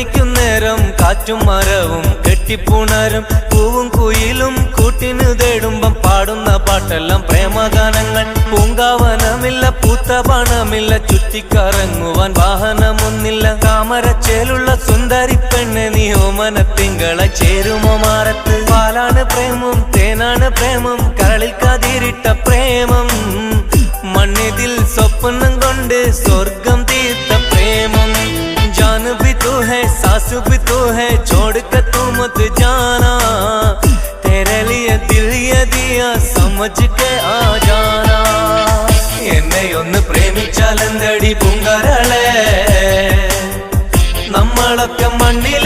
പ്രേമിക്കും നേരം കാറ്റും മരവും കെട്ടിപ്പുണരും പൂവും കുയിലും കൂട്ടിനു തേടുമ്പം പാടുന്ന പാട്ടെല്ലാം പ്രേമഗാനങ്ങൾ പൂങ്കാവനമില്ല പൂത്ത പണമില്ല ചുറ്റിക്കറങ്ങുവാൻ വാഹനമൊന്നില്ല താമരച്ചേലുള്ള സുന്ദരി പെണ്ണ് നീ ഓമന തിങ്കള ചേരുമോ മാറത്ത് പാലാണ് പ്രേമം തേനാണ് പ്രേമം കരളിൽ കതിരിട്ട പ്രേമം മണ്ണിതിൽ സ്വപ്നം കൊണ്ട് സ്വർഗം തീർത്ത പ്രേമം जान भी तू है सास भी तू है छोड़ के तू मत जाना तेरे लिए दिल ये दिया समझ के आ जाना എന്നെ ഒന്ന് പ്രേമിച്ചാലെന്തടി പൂങ്കരളെ നമ്മളൊക്കെ മണ്ണിൽ